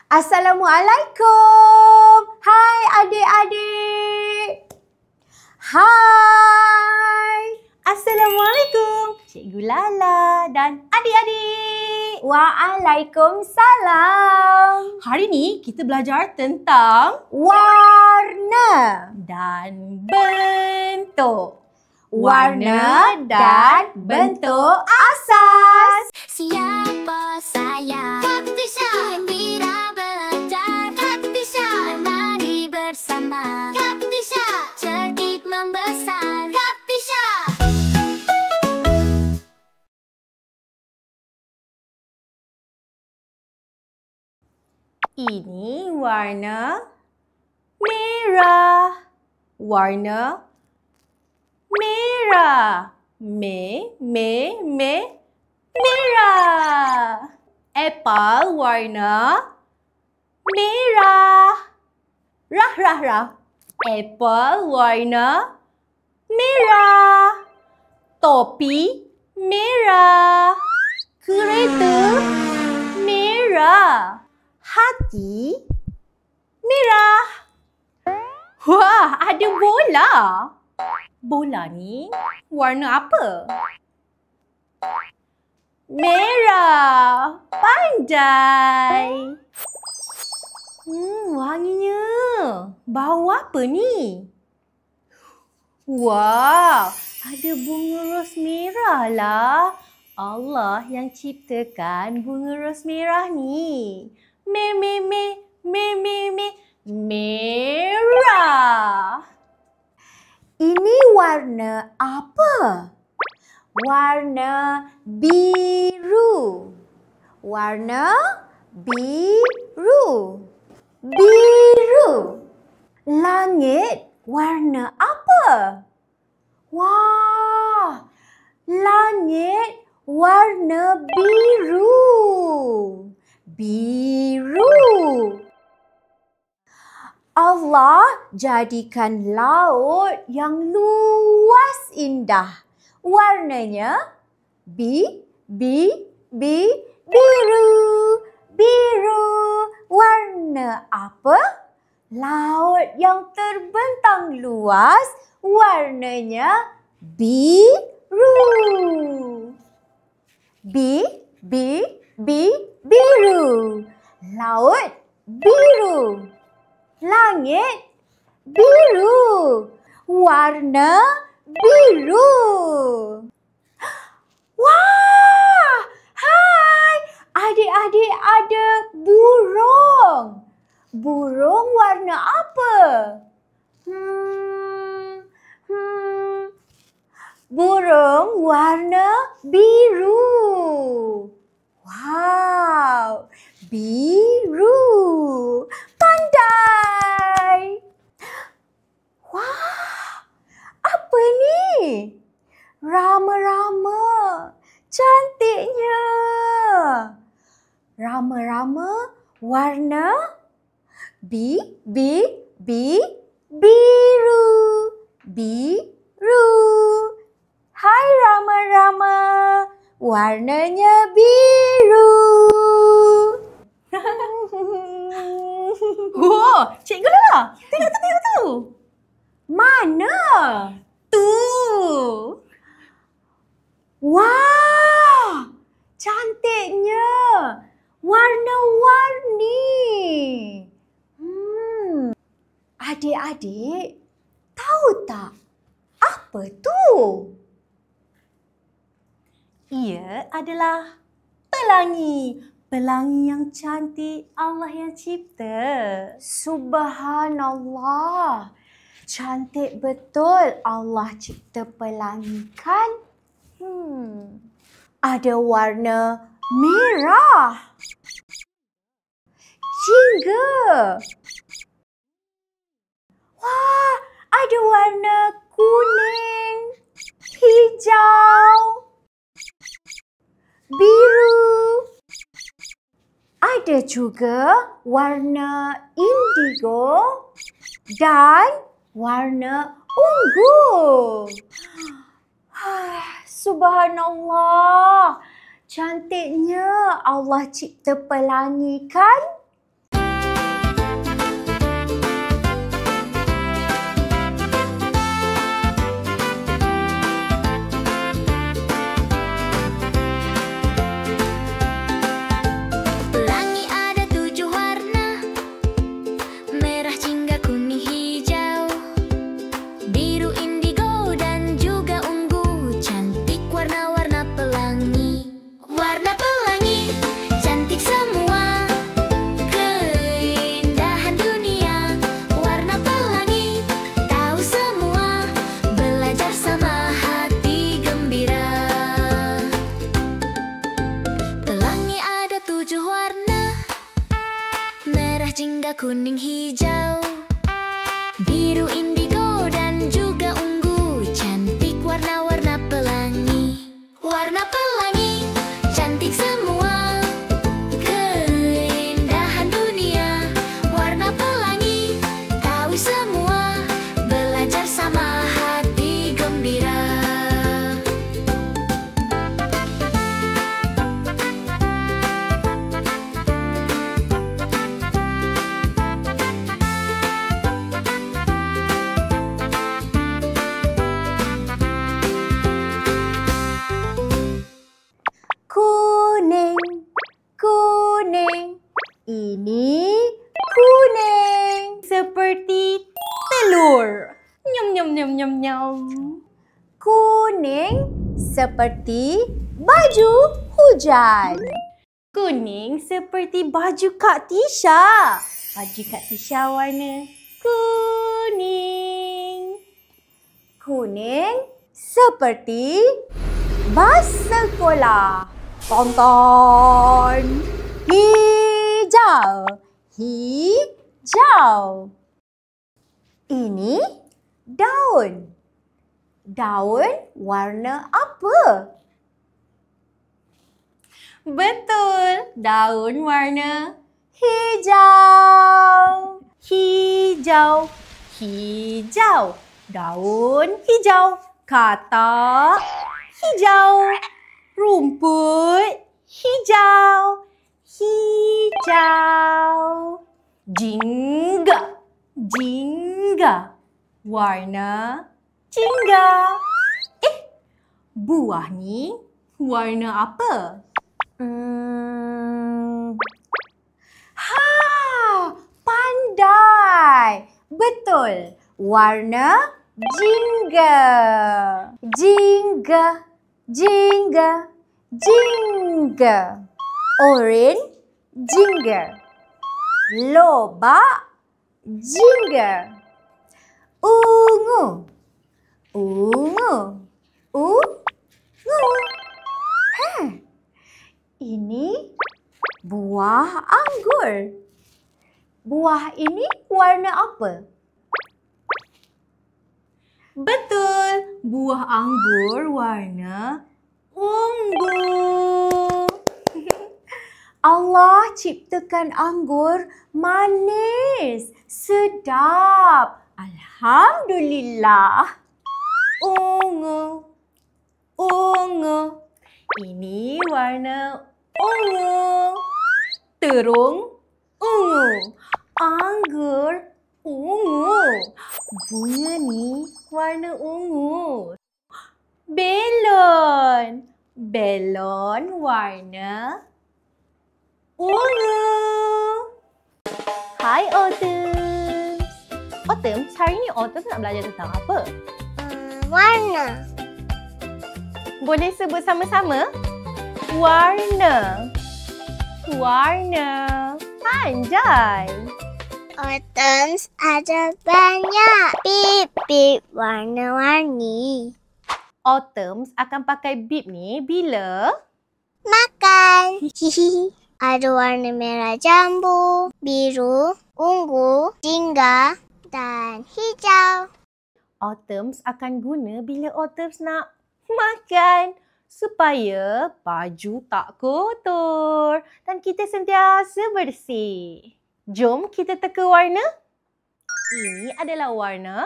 Assalamualaikum. Hai adik-adik. Hai. Assalamualaikum, Cikgu Lala dan adik-adik. Waalaikumsalam. Hari ni kita belajar tentang Warna dan bentuk. Warna dan bentuk asas. Siapa saya? Kaptisha. Gembira belajar. Kaptisha. Menari bersama. Kaptisha. Cerdik membesar. Kaptisha. Ini warna merah. Warna merah. Merah. Apple warna merah. Rah. Apple warna merah. Topi merah. Kereta merah. Hati merah. Wah, ada bola. Bola ni warna apa? Merah. Pandai. Wanginya. Bau apa ni? Wah, ada bunga ros merah lah. Allah yang ciptakan bunga ros merah ni. Merah. Ini warna apa? Warna biru. Warna biru. Langit warna apa? Wah, langit warna biru. Allah jadikan laut yang luas indah. Warnanya biru. Warna apa? Laut yang terbentang luas, warnanya biru. Biru. Laut biru. Langit biru. Warna biru. Wah! Hai! Adik-adik ada burung. Burung warna apa? Burung warna biru. Wow! Biru. Pandai. Wah! Apa ni? Rama-rama. Cantiknya. Rama-rama warna biru. Hai rama-rama. Warnanya biru. Wow, Cikgu Lala. Tengok tu. Mana? Tu. Wah! Cantiknya. Warna-warni. Adik-adik, tahu tak apa tu? Ia adalah pelangi. Pelangi yang cantik Allah yang cipta. Subhanallah. Cantik betul Allah cipta pelangi kan? Ada warna merah. Jingga. Wah, ada warna kuning, hijau, biru. Ada juga warna indigo dan warna ungu. Subhanallah. Cantiknya Allah cipta pelangi kan? jingga kuning hijau, biru indigo dan juga ungu. Cantik warna-warna pelangi. Warna pelangi, cantik semua. Keindahan dunia. Warna pelangi, tahu semua. Belajar sama hati gembira. Kuning, kuning. Ini kuning. Seperti telur. Nyam nyam nyam nyam nyam. Kuning seperti baju hujan. Kuning seperti baju Kak Tisha. Baju Kak Tisha warna kuning. Kuning seperti bas sekolah. Tonton. Hijau, hijau. Ini daun. Daun warna apa? Betul. Daun warna Hijau. hijau. Hijau. Daun hijau. Kata hijau. Rumput hijau. Hijau. Jingga. Jingga. Warna jingga. Buah ni warna apa? Pandai. Betul. Warna jingga. Jingga. Jingga. Jingga. Orange jingga. Lobak jingga. Ungu. Ungu. Ungu. Ini buah anggur. Buah ini warna apa? Betul. Buah anggur warna ungu. Allah ciptakan anggur manis, sedap. Alhamdulillah. Ungu. Ungu. Ini warna ungu. Terung ungu. Anggur ungu. Bunga ni warna ungu. Belon. Belon warna ungu. Hai Autumn. Autumn, hari ni Autumn nak belajar tentang apa? Warna. Boleh sebut sama-sama? Warna. Warna. Pandai. Autumns ada banyak bib-bib warna-warni. Autumns akan pakai bib ni bila? Makan. Hihihi. Ada warna merah jambu, biru, ungu, jingga dan hijau. Autumns akan guna bila Autumns nak makan supaya baju tak kotor dan kita sentiasa bersih. Jom kita teka warna. Ini adalah warna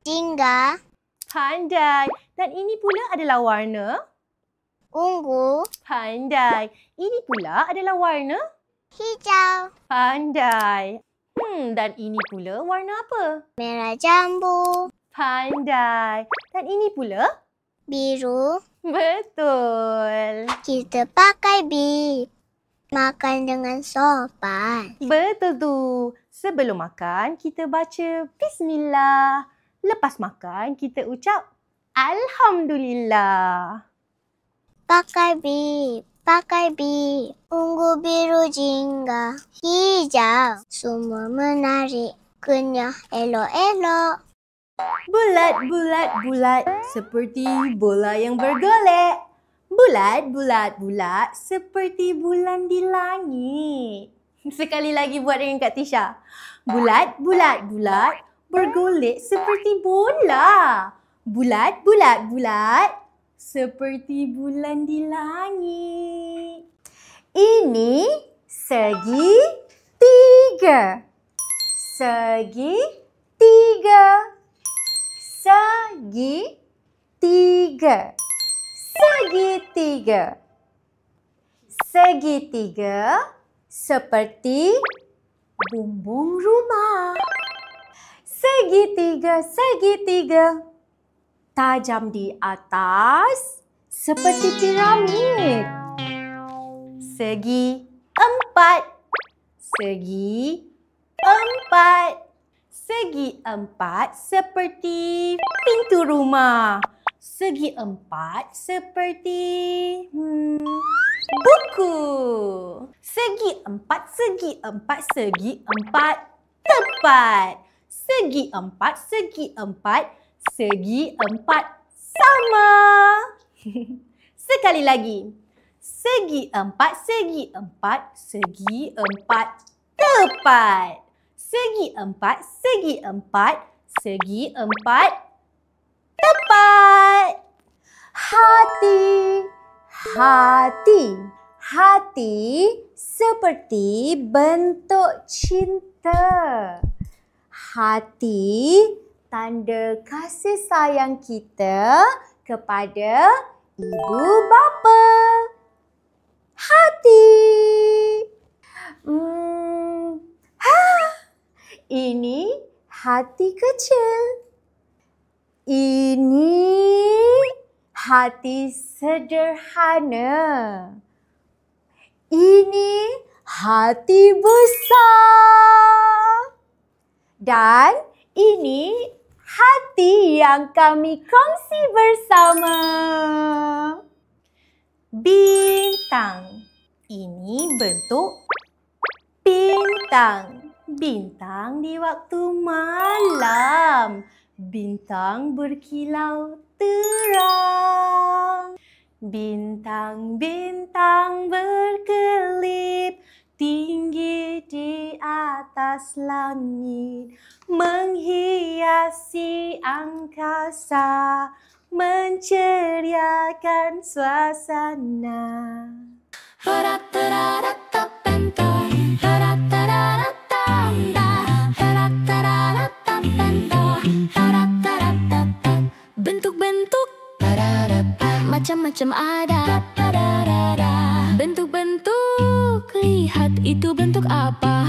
Jingga, pandai dan ini pula adalah warna ungu, pandai. Ini pula adalah warna hijau, pandai. Dan ini pula warna apa? merah jambu, Pandai. Dan ini pula? biru. Betul. Kita pakai bib. Makan dengan sopan. Betul tu. Sebelum makan, kita baca Bismillah. Lepas makan, kita ucap Alhamdulillah. Pakai bib. Pakai bib. Ungu, biru, jingga, hijau. Semua menarik. Kenyah elok-elok. Bulat, bulat, bulat. Seperti bola yang bergolek. Bulat, bulat, bulat. Seperti bulan di langit. Sekali lagi buat dengan Kak Tisha. Bulat, bulat, bulat, bergolek seperti bola. Bulat, bulat, bulat, seperti bulan di langit. Ini segi tiga. Segi tiga. Segi tiga. Segi tiga. Segi tiga seperti bumbung rumah. Segitiga, segitiga, tajam di atas seperti piramid. Segi empat, segi empat, segi empat seperti pintu rumah. Segi empat seperti buku. Segi empat, segi empat, segi empat, tepat. Segi empat, segi empat, segi empat, sama. Sekali lagi. Segi empat, segi empat, segi empat, tepat. Segi empat, segi empat, segi empat, tepat. Hati, hati. Hati seperti bentuk cinta. Hati tanda kasih sayang kita kepada ibu bapa. Hati. Ini hati kecil. Ini hati sederhana. Ini hati besar. Dan ini hati yang kami kongsi bersama. Bintang. Ini bentuk bintang. Bintang di waktu malam. Bintang berkilau terang. Bintang-bintang berkelip tinggi di atas langit, menghiasi angkasa, menceriakan suasana. Bentuk-bentuk macam-macam ada. Bentuk-bentuk, lihat itu bentuk apa?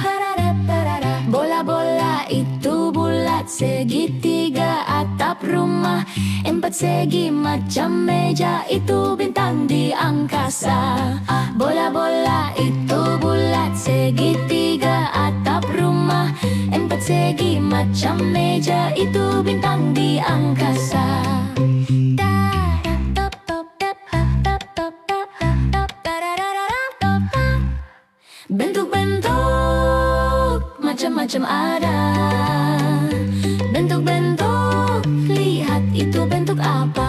Bola-bola itu bulat, segitiga atap rumah. Empat segi macam meja, itu bintang di angkasa. Bola-bola itu bulat, segitiga atap rumah. Empat segi macam meja, itu bintang di angkasa. Bentuk-bentuk macam-macam ada. Bentuk-bentuk, lihat itu bentuk apa?